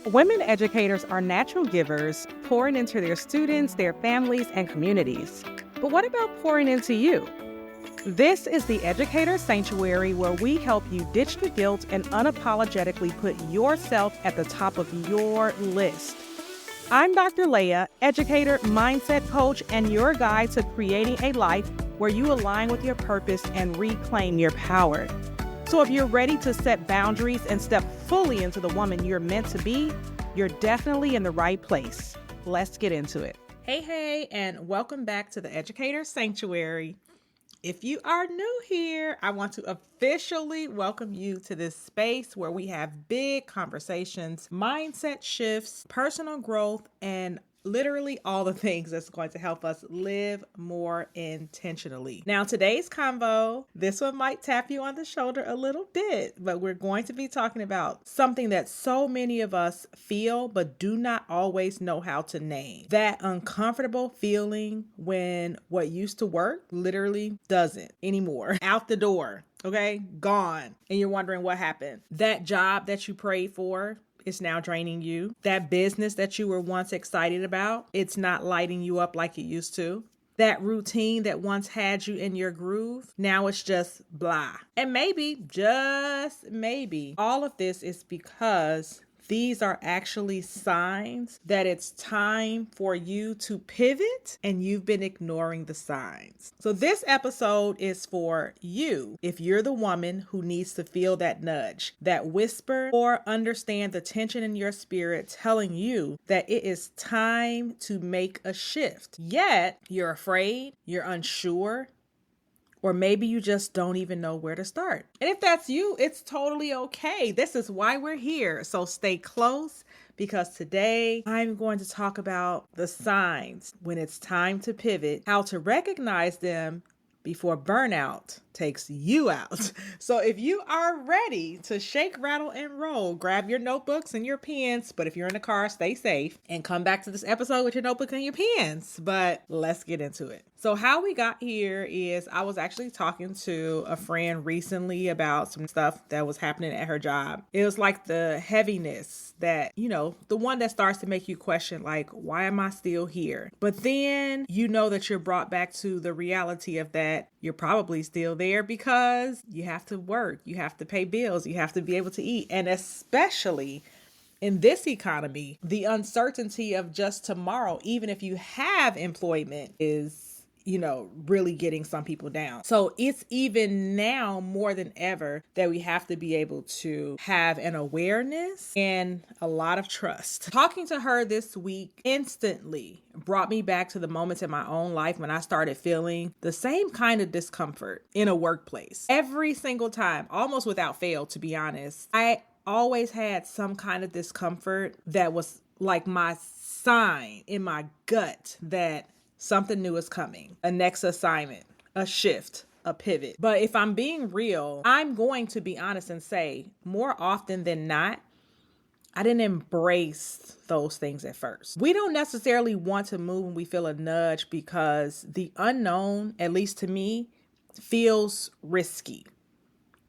Women educators are natural givers, pouring into their students, their families, and communities. But what about pouring into you? This is the Educator Sanctuary, where we help you ditch the guilt and unapologetically put yourself at the top of your list. I'm Dr. Leah, educator, mindset coach, and your guide to creating a life where you align with your purpose and reclaim your power. So if you're ready to set boundaries and step fully into the woman you're meant to be, you're definitely in the right place. Let's get into it. Hey, and welcome back to the Educator Sanctuary. If you are new here, I want to officially welcome you to this space where we have big conversations, mindset shifts, personal growth, and literally all the things that's going to help us live more intentionally. Now, today's convo, this one might tap you on the shoulder a little bit, but we're going to be talking about something that so many of us feel but do not always know how to name. That uncomfortable feeling when what used to work literally doesn't anymore. Out the door. Okay, gone. And you're wondering what happened. That job that you prayed for is now draining you. That business that you were once excited about, it's not lighting you up like it used to. That routine that once had you in your groove, now it's just blah. And maybe, just maybe, all of this is because these are actually signs that it's time for you to pivot and you've been ignoring the signs. So this episode is for you if you're the woman who needs to feel that nudge, that whisper, or understand the tension in your spirit telling you that it is time to make a shift. Yet you're afraid, you're unsure, or maybe you just don't even know where to start. And if that's you, it's totally okay. This is why we're here. So stay close, because today I'm going to talk about the signs when it's time to pivot, how to recognize them before burnout takes you out. So if you are ready to shake, rattle, and roll, grab your notebooks and your pens. But if you're in the car, stay safe and come back to this episode with your notebook and your pens. But let's get into it. So how we got here is I was actually talking to a friend recently about some stuff that was happening at her job. It was like the heaviness that, the one that starts to make you question, like, why am I still here? But then you know that you're brought back to the reality of that you're probably still there because you have to work, you have to pay bills, you have to be able to eat. And especially in this economy, the uncertainty of just tomorrow, even if you have employment, is really getting some people down. So it's even now more than ever that we have to be able to have an awareness and a lot of trust. Talking to her this week instantly brought me back to the moments in my own life when I started feeling the same kind of discomfort in a workplace. Every single time, almost without fail, to be honest, I always had some kind of discomfort that was like my sign in my gut that something new is coming, a next assignment, a shift, a pivot. But if I'm being real, I'm going to be honest and say more often than not, I didn't embrace those things at first. We don't necessarily want to move when we feel a nudge because the unknown, at least to me, feels risky,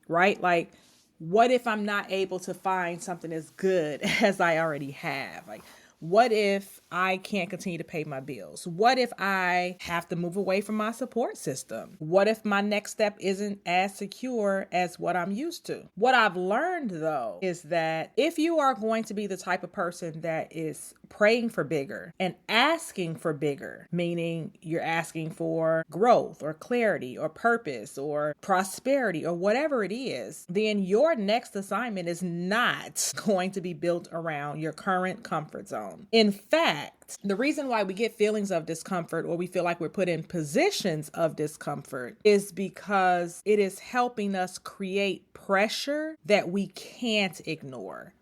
right? Like, what if I'm not able to find something as good as I already have? Like, what if I can't continue to pay my bills? What if I have to move away from my support system? What if my next step isn't as secure as what I'm used to? What I've learned, though, is that if you are going to be the type of person that is praying for bigger and asking for bigger, meaning you're asking for growth or clarity or purpose or prosperity or whatever it is, then your next assignment is not going to be built around your current comfort zone. In fact, the reason why we get feelings of discomfort or we feel like we're put in positions of discomfort is because it is helping us create pressure that we can't ignore.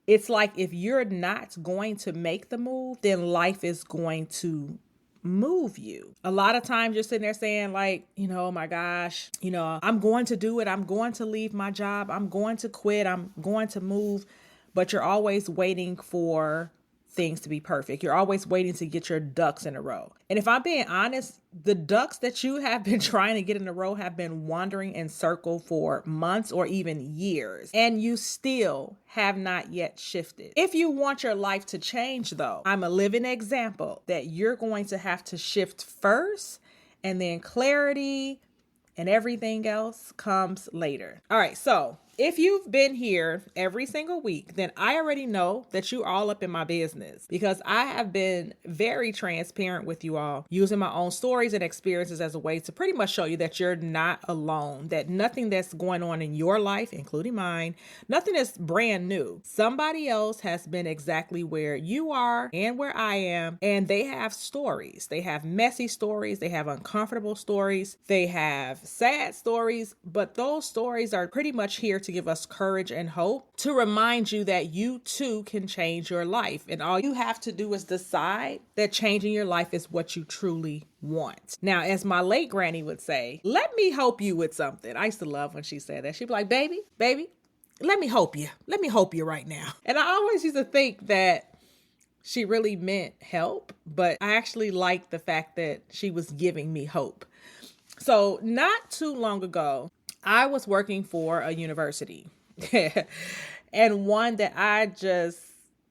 It's like if you're not going to make the move, then life is going to move you. A lot of times you're sitting there saying like, oh my gosh, I'm going to do it. I'm going to leave my job. I'm going to quit. I'm going to move. But you're always waiting for things to be perfect. You're always waiting to get your ducks in a row. And if I'm being honest, the ducks that you have been trying to get in a row have been wandering in circle for months or even years, and you still have not yet shifted. If you want your life to change, though, I'm a living example that you're going to have to shift first, and then clarity and everything else comes later. All right, so if you've been here every single week, then I already know that you all up in my business, because I have been very transparent with you all, using my own stories and experiences as a way to pretty much show you that you're not alone, that nothing that's going on in your life, including mine, nothing is brand new. Somebody else has been exactly where you are and where I am, and they have stories. They have messy stories. They have uncomfortable stories. They have sad stories, but those stories are pretty much here to give us courage and hope, to remind you that you too can change your life. And all you have to do is decide that changing your life is what you truly want. Now, as my late granny would say, let me help you with something. I used to love when she said that. She'd be like, baby, let me help you. Let me help you right now. And I always used to think that she really meant help, but I actually liked the fact that she was giving me hope. So not too long ago, I was working for a university and one that I just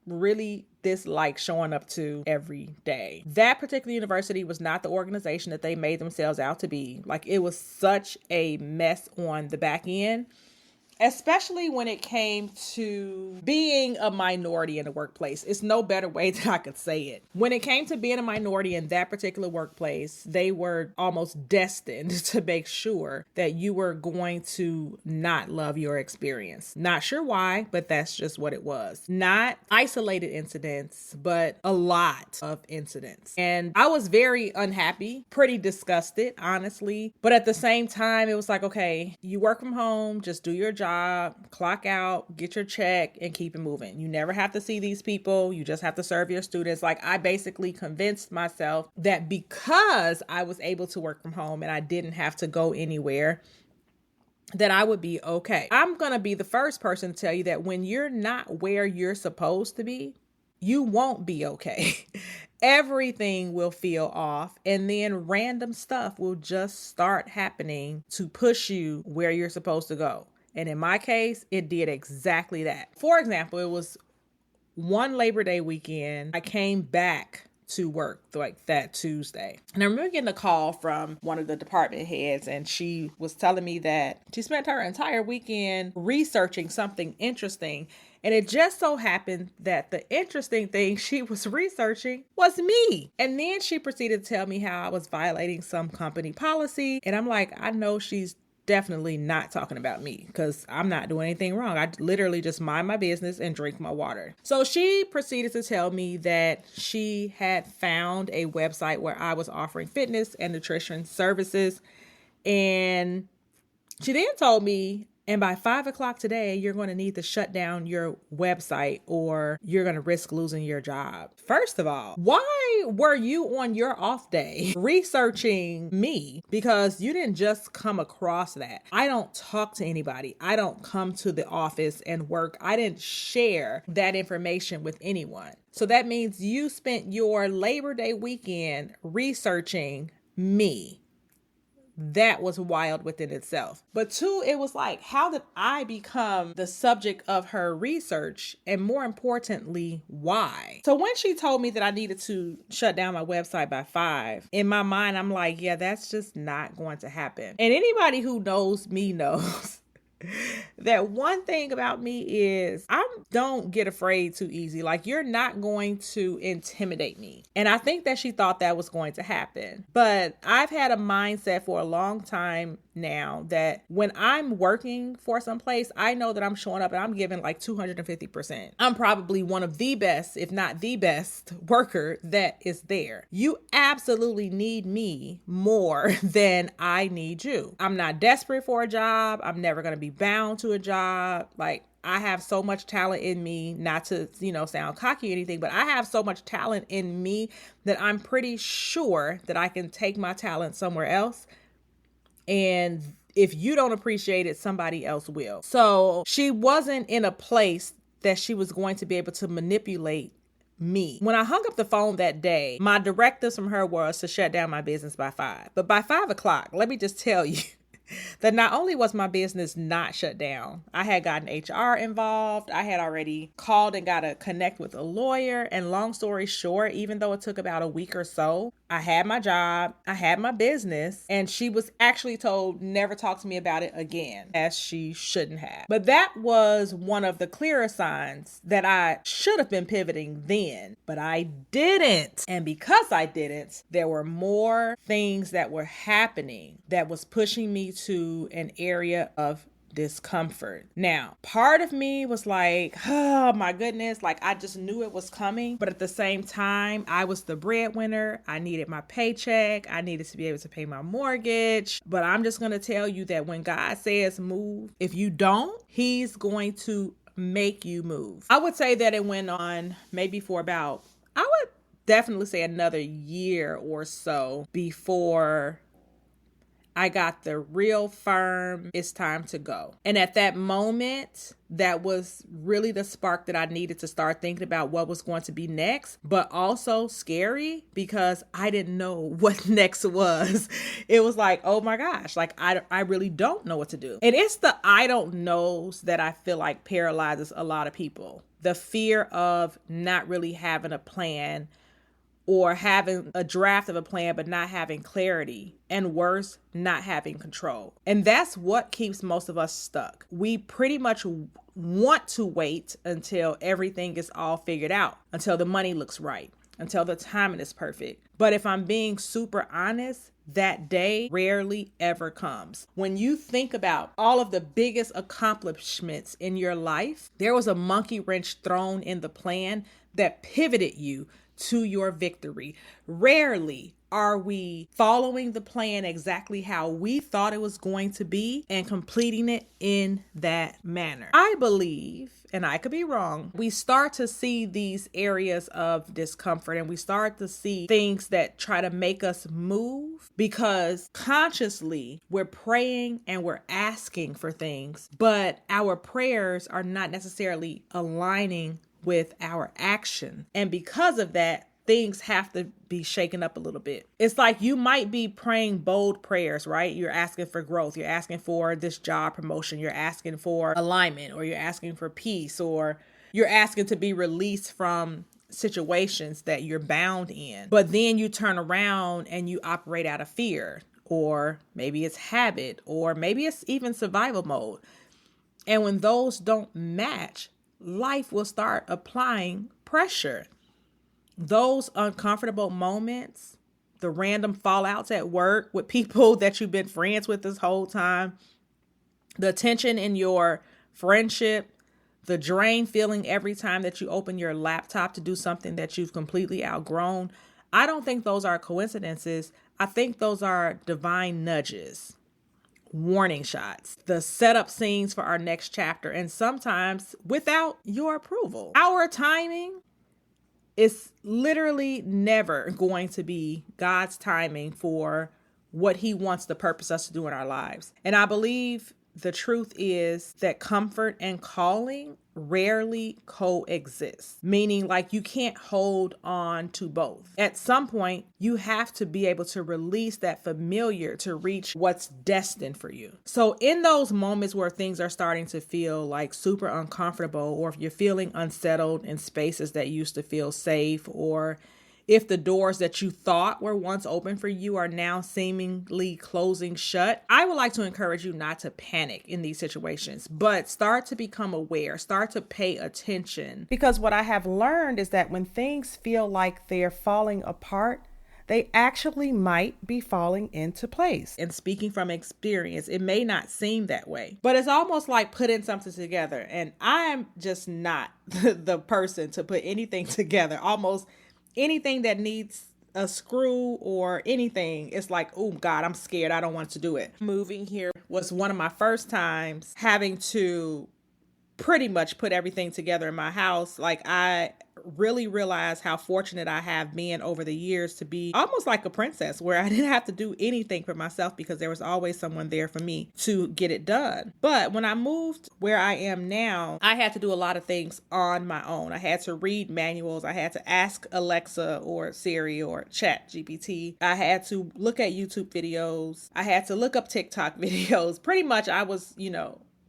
really dislike showing up to every day. That particular university was not the organization that they made themselves out to be. Like, it was such a mess on the back end, especially when it came to being a minority in the workplace. It's no better way that I could say it. When it came to being a minority in that particular workplace, they were almost destined to make sure that you were going to not love your experience. Not sure why, but that's just what it was. Not isolated incidents, but a lot of incidents. And I was very unhappy, pretty disgusted, honestly. But at the same time, it was like, okay, you work from home, just do your job, clock out, get your check, and keep it moving. You never have to see these people. You just have to serve your students. Like, I basically convinced myself that because I was able to work from home and I didn't have to go anywhere, that I would be okay. I'm going to be the first person to tell you that when you're not where you're supposed to be, you won't be okay. Everything will feel off, and then random stuff will just start happening to push you where you're supposed to go. And in my case, it did exactly that. For example, it was one Labor Day weekend. I came back to work like that Tuesday. And I remember getting a call from one of the department heads, and she was telling me that she spent her entire weekend researching something interesting. And it just so happened that the interesting thing she was researching was me. And then she proceeded to tell me how I was violating some company policy. And I'm like, I know she's definitely not talking about me, because I'm not doing anything wrong. I literally just mind my business and drink my water. So she proceeded to tell me that she had found a website where I was offering fitness and nutrition services. And she then told me, and by 5 o'clock today, you're going to need to shut down your website or you're going to risk losing your job. First of all, why were you on your off day researching me? Because you didn't just come across that. I don't talk to anybody. I don't come to the office and work. I didn't share that information with anyone. So that means you spent your Labor Day weekend researching me. That was wild within itself. But two, it was like, how did I become the subject of her research? And more importantly, why? So when she told me that I needed to shut down my website by 5, in my mind, I'm like, yeah, that's just not going to happen. And anybody who knows me knows that one thing about me is I don't get afraid too easy. Like, you're not going to intimidate me. And I think that she thought that was going to happen. But I've had a mindset for a long time now that when I'm working for some place, I know that I'm showing up and I'm giving like 250%. I'm probably one of the best, if not the best worker that is there. You absolutely need me more than I need you. I'm not desperate for a job. I'm never going to be bound to a job. Like, I have so much talent in me, not to, sound cocky or anything, but I have so much talent in me that I'm pretty sure that I can take my talent somewhere else. And if you don't appreciate it, somebody else will. So she wasn't in a place that she was going to be able to manipulate me. When I hung up the phone that day, my directives from her was to shut down my business by 5. But by 5 o'clock, let me just tell you that not only was my business not shut down, I had gotten HR involved. I had already called and got to connect with a lawyer. And long story short, even though it took about a week or so, I had my job, I had my business, and she was actually told never talk to me about it again, as she shouldn't have. But that was one of the clearer signs that I should have been pivoting then, but I didn't. And because I didn't, there were more things that were happening that was pushing me to an area of discomfort. Now, part of me was like, oh my goodness, like I just knew it was coming. But at the same time, I was the breadwinner. I needed my paycheck. I needed to be able to pay my mortgage. But I'm just going to tell you that when God says move, if you don't, he's going to make you move. I would say that it went on maybe for about, I would definitely say another year or so before I got the real firm, it's time to go. And at that moment, that was really the spark that I needed to start thinking about what was going to be next, but also scary because I didn't know what next was. It was like, oh my gosh, like I really don't know what to do. And it's the I don't knows that I feel like paralyzes a lot of people. The fear of not really having a plan, or having a draft of a plan, but not having clarity, and worse, not having control. And that's what keeps most of us stuck. We pretty much want to wait until everything is all figured out, until the money looks right, until the timing is perfect. But if I'm being super honest, that day rarely ever comes. When you think about all of the biggest accomplishments in your life, there was a monkey wrench thrown in the plan that pivoted you to your victory. Rarely are we following the plan exactly how we thought it was going to be and completing it in that manner. I believe, and I could be wrong, we start to see these areas of discomfort and we start to see things that try to make us move because consciously we're praying and we're asking for things, but our prayers are not necessarily aligning with our action. And because of that, things have to be shaken up a little bit. It's like you might be praying bold prayers, right? You're asking for growth. You're asking for this job promotion. You're asking for alignment, or you're asking for peace, or you're asking to be released from situations that you're bound in. But then you turn around and you operate out of fear, or maybe it's habit, or maybe it's even survival mode. And when those don't match, life will start applying pressure. Those uncomfortable moments, the random fallouts at work with people that you've been friends with this whole time, the tension in your friendship, the drain feeling every time that you open your laptop to do something that you've completely outgrown. I don't think those are coincidences. I think those are divine nudges. Warning shots, the setup scenes for our next chapter, and sometimes without your approval. Our timing is literally never going to be God's timing for what he wants to purpose us to do in our lives. And I believe the truth is that comfort and calling rarely coexist, meaning like you can't hold on to both. At some point, you have to be able to release that familiar to reach what's destined for you. So in those moments where things are starting to feel like super uncomfortable, or if you're feeling unsettled in spaces that used to feel safe, or if the doors that you thought were once open for you are now seemingly closing shut, I would like to encourage you not to panic in these situations, but start to become aware, start to pay attention. Because what I have learned is that when things feel like they're falling apart, they actually might be falling into place. And speaking from experience, it may not seem that way, but it's almost like putting something together. And I'm just not the person to put anything together. Almost anything that needs a screw or anything, it's like, oh God, I'm scared. I don't want to do it. Moving here was one of my first times having to pretty much put everything together in my house. Like, I really realized how fortunate I have been over the years to be almost like a princess, where I didn't have to do anything for myself because there was always someone there for me to get it done. But when I moved where I am now, I had to do a lot of things on my own. I had to read manuals. I had to ask Alexa or Siri or Chat GPT. I had to look at YouTube videos. I had to look up TikTok videos. Pretty much I was,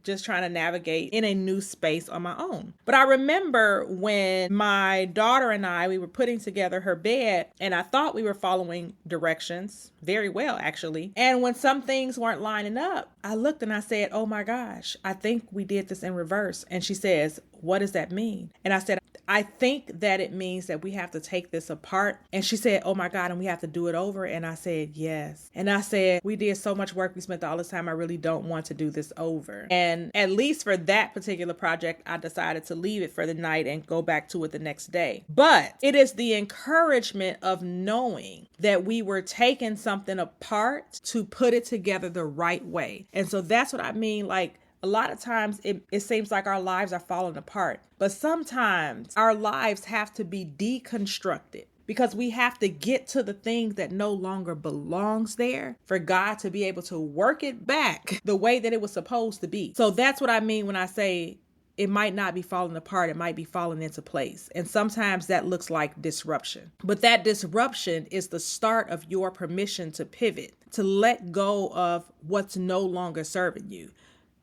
just trying to navigate in a new space on my own. But I remember when my daughter and we were putting together her bed, and I thought we were following directions very well, actually. And when some things weren't lining up, I looked and I said, oh my gosh, I think we did this in reverse. And she says, what does that mean? And I said, I think that it means that we have to take this apart. And she said, oh my God, and we have to do it over. And I said, yes. And I said, we did so much work. We spent all this time. I really don't want to do this over. And at least for that particular project, I decided to leave it for the night and go back to it the next day. But it is the encouragement of knowing that we were taking something apart to put it together the right way. And so that's what I mean. Like, a lot of times it seems like our lives are falling apart, but sometimes our lives have to be deconstructed because we have to get to the thing that no longer belongs there for God to be able to work it back the way that it was supposed to be. So that's what I mean when I say it might not be falling apart. It might be falling into place. And sometimes that looks like disruption. But that disruption is the start of your permission to pivot, to let go of what's no longer serving you,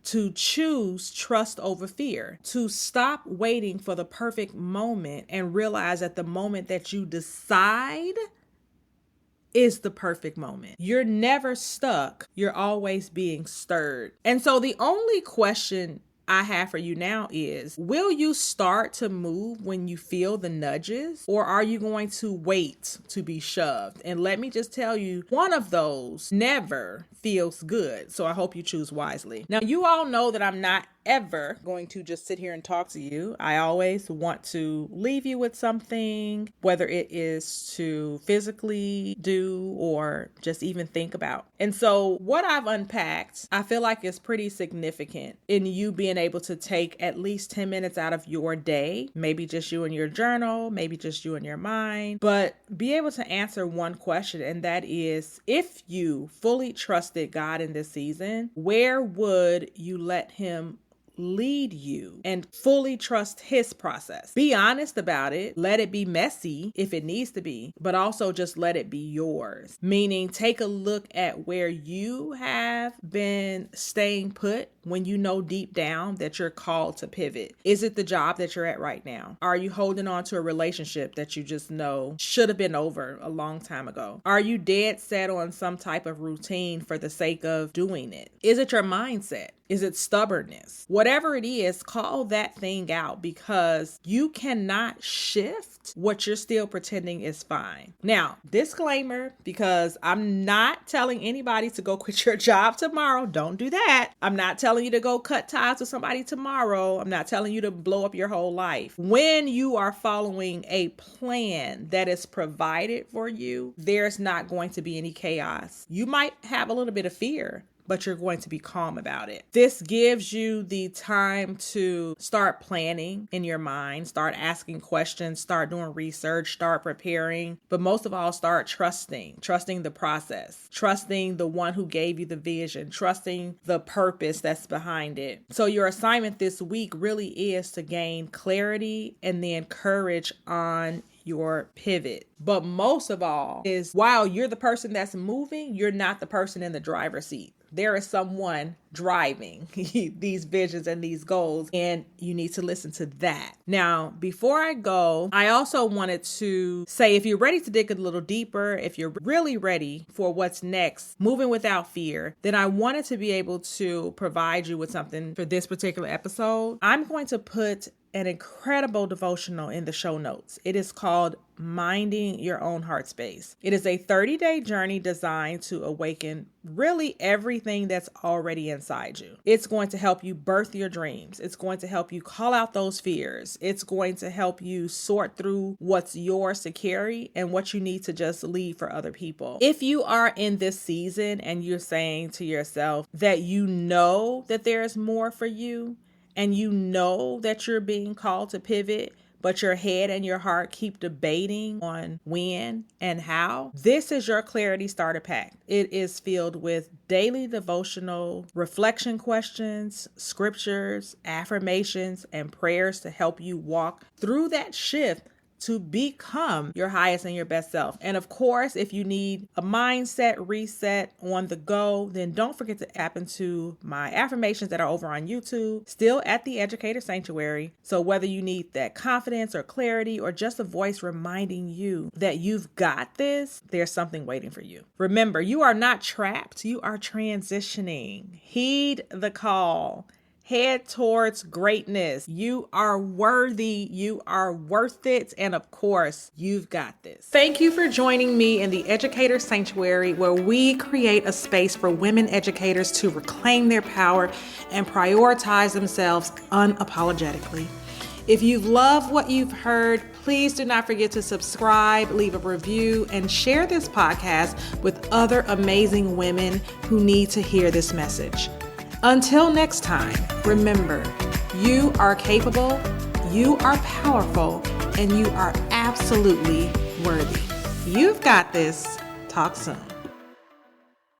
to choose trust over fear, to stop waiting for the perfect moment and realize that the moment that you decide is the perfect moment. You're never stuck. You're always being stirred. And so the only question I have for you now is, will you start to move when you feel the nudges, or are you going to wait to be shoved? And let me just tell you, one of those never feels good. So I hope you choose wisely. Now, you all know that I'm not ever going to just sit here and talk to you. I always want to leave you with something, whether it is to physically do or just even think about. And so what I've unpacked, I feel like is pretty significant in you being able to take at least 10 minutes out of your day, maybe just you and your journal, maybe just you and your mind, but be able to answer one question. And that is, if you fully trusted God in this season, where would you let him lead you and fully trust his process? Be honest about it. Let it be messy if it needs to be, but also just let it be yours. Meaning, take a look at where you have been staying put when you know deep down that you're called to pivot. Is it the job that you're at right now? Are you holding on to a relationship that you just know should have been over a long time ago? Are you dead set on some type of routine for the sake of doing it? Is it your mindset? Is it stubbornness? Whatever it is, call that thing out, because you cannot shift what you're still pretending is fine. Now, disclaimer, because I'm not telling anybody to go quit your job tomorrow. Don't do that. I'm not telling you to go cut ties with somebody tomorrow. I'm not telling you to blow up your whole life. When you are following a plan that is provided for you, there's not going to be any chaos. You might have a little bit of fear, but you're going to be calm about it. This gives you the time to start planning in your mind, start asking questions, start doing research, start preparing, but most of all, start trusting the process, trusting the one who gave you the vision, trusting the purpose that's behind it. So your assignment this week really is to gain clarity and then courage on your pivot. But most of all is, while you're the person that's moving, you're not the person in the driver's seat. There is someone driving these visions and these goals, and you need to listen to that. Now, before I go, I also wanted to say, if you're ready to dig a little deeper, if you're really ready for what's next, moving without fear, then I wanted to be able to provide you with something for this particular episode. I'm going to put an incredible devotional in the show notes. It is called Minding Your Own Heart Space. It is a 30-day journey designed to awaken really everything that's already inside you. It's going to help you birth your dreams. It's going to help you call out those fears. It's going to help you sort through what's yours to carry and what you need to just leave for other people. If you are in this season and you're saying to yourself that you know that there is more for you, and you know that you're being called to pivot, but your head and your heart keep debating on when and how, this is your Clarity Starter Pack. It is filled with daily devotional reflection questions, scriptures, affirmations, and prayers to help you walk through that shift to become your highest and your best self. And of course, if you need a mindset reset on the go, then don't forget to tap into my affirmations that are over on YouTube, still at the Educator Sanctuary. So whether you need that confidence or clarity or just a voice reminding you that you've got this, there's something waiting for you. Remember, you are not trapped, you are transitioning. Heed the call. Head towards greatness. You are worthy. You are worth it. And of course, you've got this. Thank you for joining me in the Educator Sanctuary, where we create a space for women educators to reclaim their power and prioritize themselves unapologetically. If you love what you've heard, please do not forget to subscribe, leave a review, and share this podcast with other amazing women who need to hear this message. Until next time, remember, you are capable, you are powerful, and you are absolutely worthy. You've got this. Talk soon.